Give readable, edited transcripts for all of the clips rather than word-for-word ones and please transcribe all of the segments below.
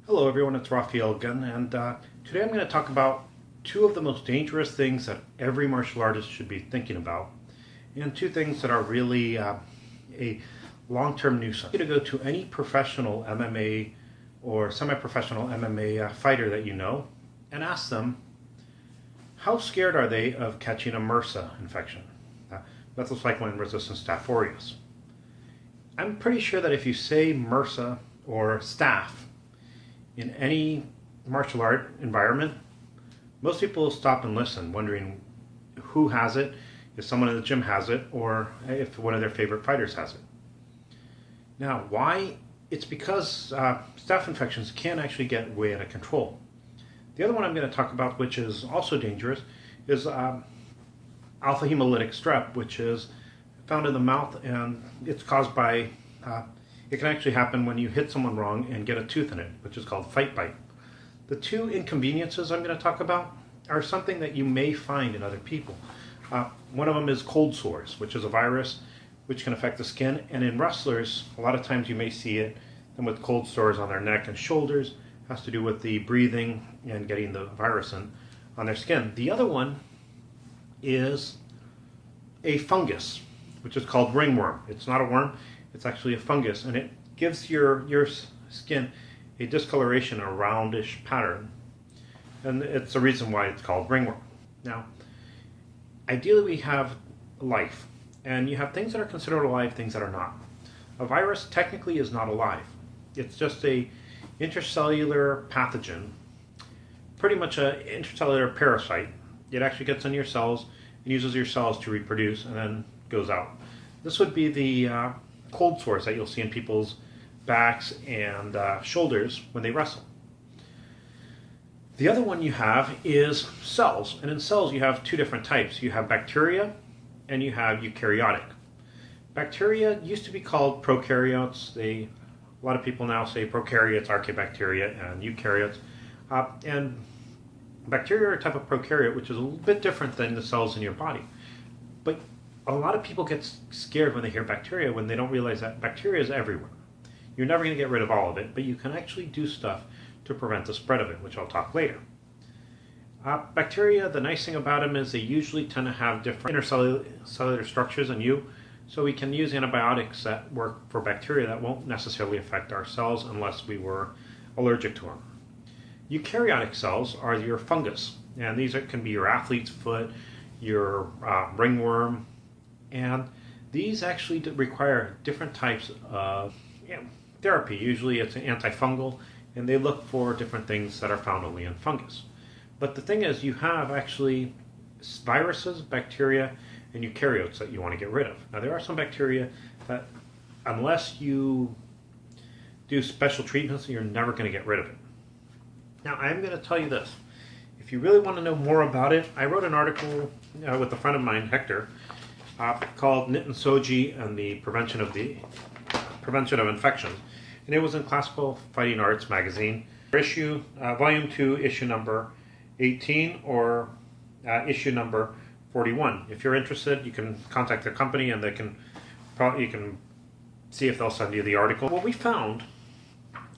Hello everyone, it's Raphael again, and today I'm going to talk about two of the most dangerous things that every martial artist should be thinking about, and two things that are really a long-term nuisance. You're going to go to any professional MMA or semi-professional MMA fighter that you know and ask them, how scared are they of catching a MRSA infection, methylcycline-resistant Staph aureus? I'm pretty sure that if you say MRSA or Staph in any martial art environment, most people will stop and listen, wondering who has it, if someone in the gym has it, or if one of their favorite fighters has it. Now, why? It's because staph infections can actually get way out of control. The other one I'm going to talk about, which is also dangerous, is alpha hemolytic strep, which is found in the mouth, and it's caused by it can actually happen when you hit someone wrong and get a tooth in it, which is called fight bite. The two inconveniences I'm going to talk about are something that you may find in other people. One of them is cold sores, which is a virus which can affect the skin. And in wrestlers, a lot of times you may see it with cold sores on their neck and shoulders. It has to do with the breathing and getting the virus on their skin. The other one is a fungus, which is called ringworm. It's not a worm. It's actually a fungus, and it gives your skin a discoloration, a roundish pattern, and it's the reason why it's called ringworm. Now, ideally we have life, and you have things that are considered alive, things that are not. A virus technically is not alive. It's just a intracellular pathogen, pretty much an intracellular parasite. It actually gets in your cells and uses your cells to reproduce and then goes out. This would be the cold sores that you'll see in people's backs and shoulders when they wrestle. The other one you have is cells, and in cells you have two different types. You have bacteria and you have eukaryotic. Bacteria used to be called prokaryotes. A lot of people now say prokaryotes, archaebacteria, and eukaryotes. And bacteria are a type of prokaryote, which is a little bit different than the cells in your body. But a lot of people get scared when they hear bacteria, when they don't realize that bacteria is everywhere. You're never going to get rid of all of it, but you can actually do stuff to prevent the spread of it, which I'll talk later. Bacteria, the nice thing about them is they usually tend to have different intercellular structures than you, so we can use antibiotics that work for bacteria that won't necessarily affect our cells unless we were allergic to them. Eukaryotic cells are your fungus, and these can be your athlete's foot, your ringworm, and these actually require different types of therapy. Usually it's an antifungal, and they look for different things that are found only in fungus. But the thing is, you have actually viruses, bacteria, and eukaryotes that you want to get rid of. Now, there are some bacteria that, unless you do special treatments, you're never going to get rid of it. Now, I'm going to tell you this. If you really want to know more about it, I wrote an article with a friend of mine, Hector, called Nit and Soji and the Prevention of Infections, and it was in Classical Fighting Arts magazine, volume 2, issue number 18, or issue number 41. If you're interested, you can contact their company, and you can see if they'll send you the article. What we found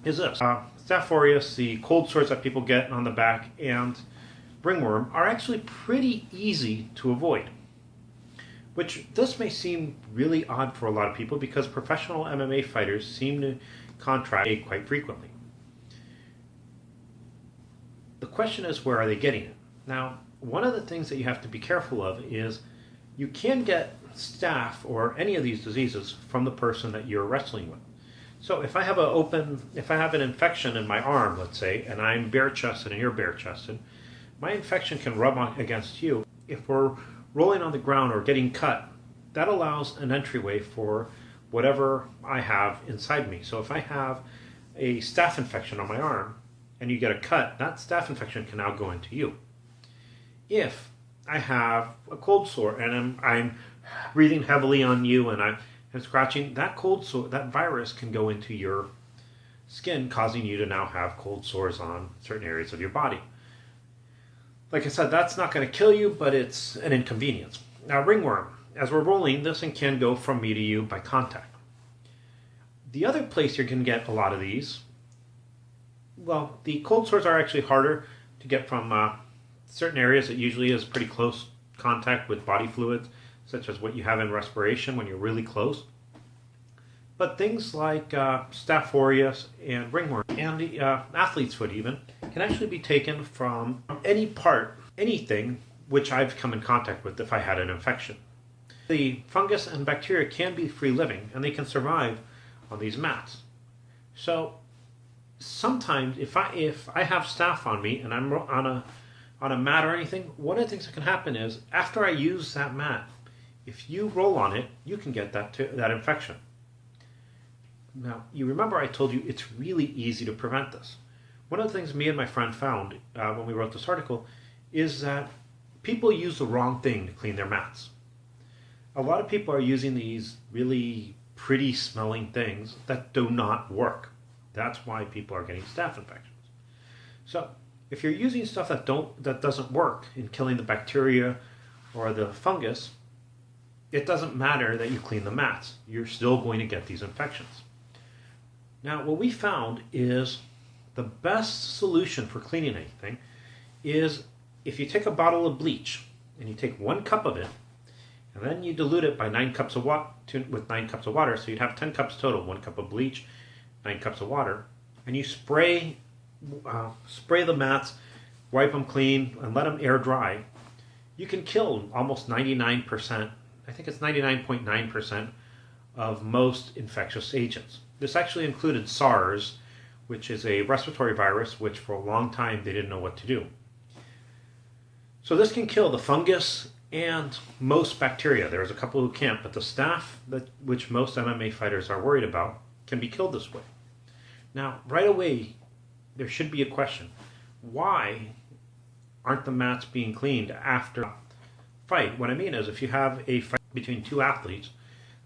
is this: Staph aureus, the cold sores that people get on the back, and ringworm are actually pretty easy to avoid. Which this may seem really odd for a lot of people, because professional MMA fighters seem to contract quite frequently. The question is, where are they getting it? Now, one of the things that you have to be careful of is you can get staph or any of these diseases from the person that you're wrestling with. So if I have an infection in my arm, let's say, and I'm bare-chested and you're bare-chested, my infection can rub against you. If we're rolling on the ground or getting cut, that allows an entryway for whatever I have inside me. So if I have a staph infection on my arm and you get a cut, that staph infection can now go into you. If I have a cold sore and I'm breathing heavily on you and I'm scratching, that cold sore, that virus can go into your skin, causing you to now have cold sores on certain areas of your body. Like I said, that's not going to kill you, but it's an inconvenience. Now, ringworm, as we're rolling, this thing can go from me to you by contact. The other place you can get a lot of these, well, the cold sores are actually harder to get from certain areas. It usually is pretty close contact with body fluids, such as what you have in respiration when you're really close. But things like Staph aureus and ringworm and the athlete's foot even can actually be taken from any part, anything which I've come in contact with if I had an infection. The fungus and bacteria can be free living and they can survive on these mats. So sometimes if I have staph on me and I'm on a mat or anything, one of the things that can happen is after I use that mat, if you roll on it, you can get that infection. Now, you remember I told you it's really easy to prevent this. One of the things me and my friend found when we wrote this article is that people use the wrong thing to clean their mats. A lot of people are using these really pretty smelling things that do not work. That's why people are getting staph infections. So, if you're using stuff that doesn't work in killing the bacteria or the fungus, it doesn't matter that you clean the mats. You're still going to get these infections. Now, what we found is the best solution for cleaning anything is if you take a bottle of bleach and you take 1 cup of it and then you dilute it by 9 cups of with 9 cups of water, so you'd have 10 cups total, 1 cup of bleach, 9 cups of water, and you spray the mats, wipe them clean, and let them air dry, you can kill almost 99%, I think it's 99.9% of most infectious agents. This actually included SARS, which is a respiratory virus, which for a long time they didn't know what to do. So this can kill the fungus and most bacteria. There's a couple who can't, but the staph, which most MMA fighters are worried about, can be killed this way. Now, right away, there should be a question. Why aren't the mats being cleaned after a fight? What I mean is, if you have a fight between two athletes,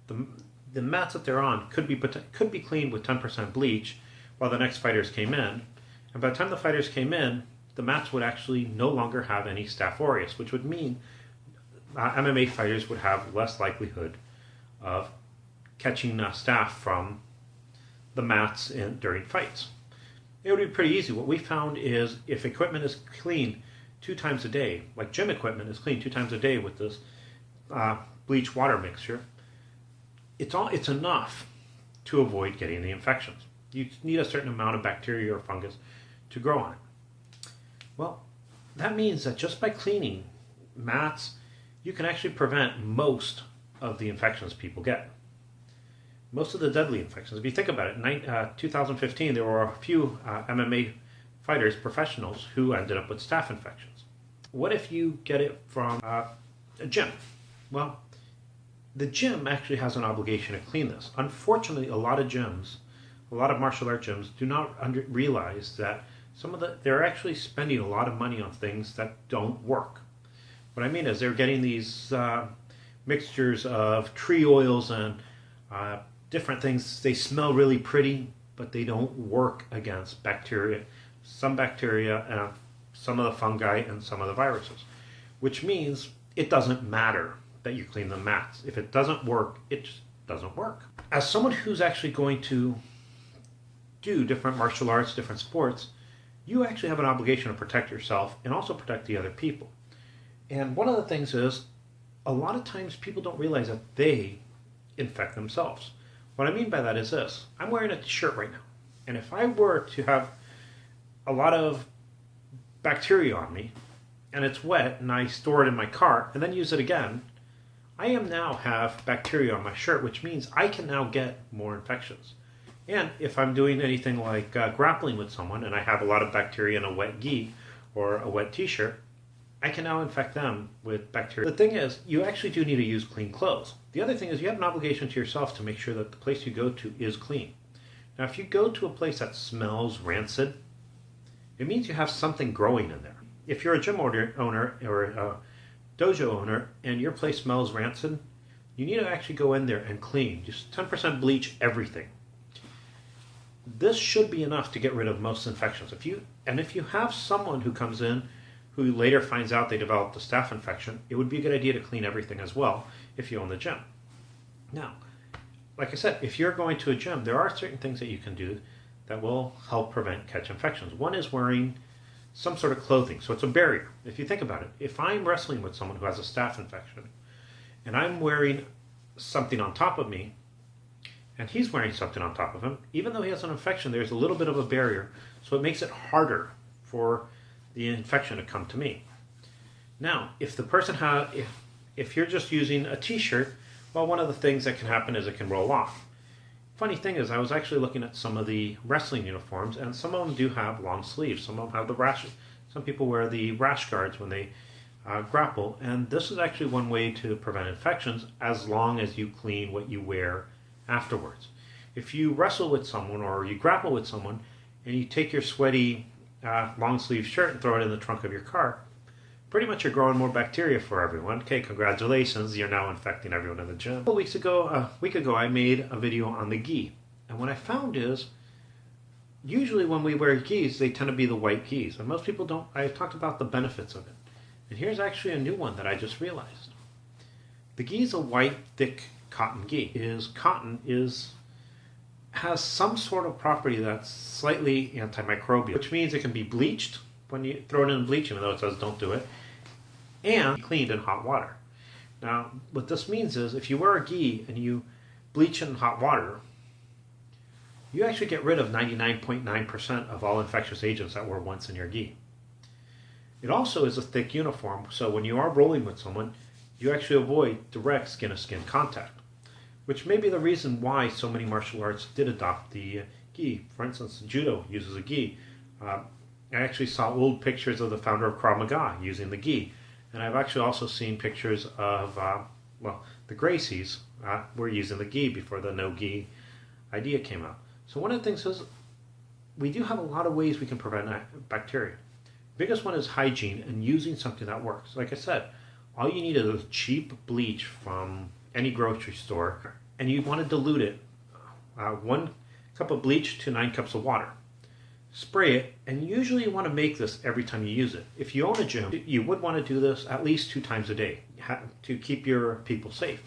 the mats that they're on could be cleaned with 10% bleach while the next fighters came in. And by the time the fighters came in, the mats would actually no longer have any Staph aureus, which would mean MMA fighters would have less likelihood of catching staph from the mats during fights. It would be pretty easy. What we found is if equipment is cleaned 2 times a day, like gym equipment is cleaned 2 times a day with this bleach water mixture, it's enough to avoid getting the infections. You need a certain amount of bacteria or fungus to grow on it. Well, that means that just by cleaning mats, you can actually prevent most of the infections people get. Most of the deadly infections. If you think about it, in 2015, there were a few MMA fighters, professionals, who ended up with staph infections. What if you get it from a gym? Well, the gym actually has an obligation to clean this. Unfortunately, a lot of martial art gyms do not realize that they're actually spending a lot of money on things that don't work. What I mean is they're getting these mixtures of tree oils and different things. They smell really pretty, but they don't work against bacteria, some bacteria, some of the fungi, and some of the viruses, which means it doesn't matter that you clean the mats. If it doesn't work, it just doesn't work. As someone who's actually going to do different martial arts, different sports, you actually have an obligation to protect yourself and also protect the other people. And one of the things is, a lot of times people don't realize that they infect themselves. What I mean by that is this. I'm wearing a shirt right now. And if I were to have a lot of bacteria on me and it's wet and I store it in my car and then use it again, I am now have bacteria on my shirt, which means I can now get more infections. And if I'm doing anything like grappling with someone and I have a lot of bacteria in a wet gi or a wet t-shirt, I can now infect them with bacteria. The thing is, you actually do need to use clean clothes. The other thing is you have an obligation to yourself to make sure that the place you go to is clean. Now, if you go to a place that smells rancid, it means you have something growing in there. If you're a gym owner or a dojo owner and your place smells rancid, you need to actually go in there and clean. Just 10% bleach everything. This should be enough to get rid of most infections. If you have someone who comes in who later finds out they developed a staph infection, it would be a good idea to clean everything as well if you own the gym. Now, like I said, if you're going to a gym, there are certain things that you can do that will help prevent catch infections. One is wearing some sort of clothing, so it's a barrier. If you think about it, if I'm wrestling with someone who has a staph infection and I'm wearing something on top of me and he's wearing something on top of him, even though he has an infection, there's a little bit of a barrier, so it makes it harder for the infection to come to me. Now, if the person if you're just using a t-shirt, well, one of the things that can happen is it can roll off. Funny thing is, I was actually looking at some of the wrestling uniforms, and some of them do have long sleeves. Some of them have the rash. Some people wear the rash guards when they grapple, and this is actually one way to prevent infections as long as you clean what you wear afterwards. If you wrestle with someone or you grapple with someone and you take your sweaty long sleeve shirt and throw it in the trunk of your car, pretty much you're growing more bacteria for everyone. Okay, congratulations, you're now infecting everyone in the gym. A week ago, I made a video on the gi. And what I found is, usually when we wear gis, they tend to be the white gis. And most people don't. I talked about the benefits of it. And here's actually a new one that I just realized. The gi is a white, thick cotton gi. Cotton has some sort of property that's slightly antimicrobial, which means it can be bleached when you throw it in bleach, even though it says don't do it, and cleaned in hot water. Now, what this means is if you wear a gi and you bleach it in hot water, you actually get rid of 99.9% of all infectious agents that were once in your gi. It also is a thick uniform, so when you are rolling with someone, you actually avoid direct skin-to-skin contact, which may be the reason why so many martial arts did adopt the gi. For instance, judo uses a gi. I actually saw old pictures of the founder of Krav Maga using the gi. And I've actually also seen pictures of, the Gracies were using the gi before the no gi idea came out. So one of the things is, we do have a lot of ways we can prevent bacteria. The biggest one is hygiene and using something that works. Like I said, all you need is a cheap bleach from any grocery store, and you want to dilute it, 1 cup of bleach to 9 cups of water. Spray it, and usually you want to make this every time you use it. If you own a gym, you would want to do this at least 2 times a day to keep your people safe.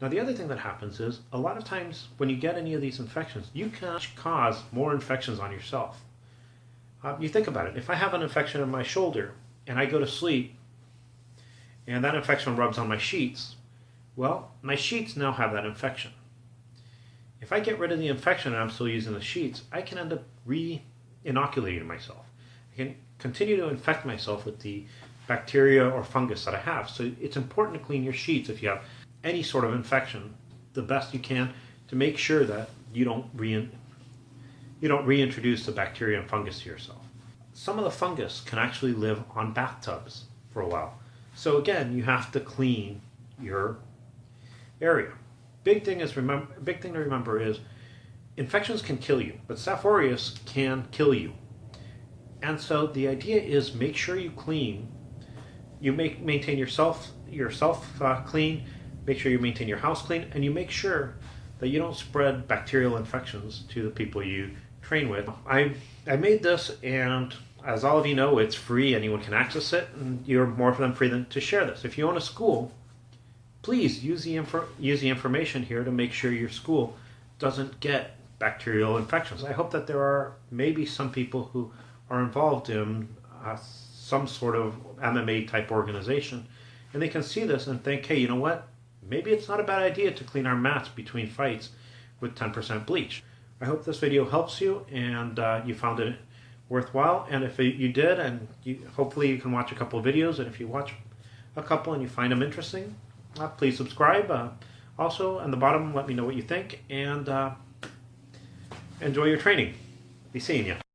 Now, the other thing that happens is, a lot of times when you get any of these infections, you can cause more infections on yourself. You think about it. If I have an infection in my shoulder and I go to sleep and that infection rubs on my sheets, well, my sheets now have that infection. If I get rid of the infection and I'm still using the sheets, I can end up re-inoculating myself. I can continue to infect myself with the bacteria or fungus that I have. So it's important to clean your sheets if you have any sort of infection the best you can to make sure that you don't reintroduce the bacteria and fungus to yourself. Some of the fungus can actually live on bathtubs for a while. So again, you have to clean your area. Big thing to remember is infections can kill you, but Staph aureus can kill you. And so the idea is make sure you clean. You maintain yourself clean. Make sure you maintain your house clean, and you make sure that you don't spread bacterial infections to the people you train with. I made this, and as all of you know, it's free. Anyone can access it, and you're more than free to share this. If you own a school, please use the information here to make sure your school doesn't get bacterial infections. I hope that there are maybe some people who are involved in some sort of MMA type organization, and they can see this and think, hey, you know what? Maybe it's not a bad idea to clean our mats between fights with 10% bleach. I hope this video helps you and you found it worthwhile. And if you did, and hopefully you can watch a couple of videos, and if you watch a couple and you find them interesting, please subscribe. Also, on the bottom, let me know what you think, and enjoy your training. Be seeing you.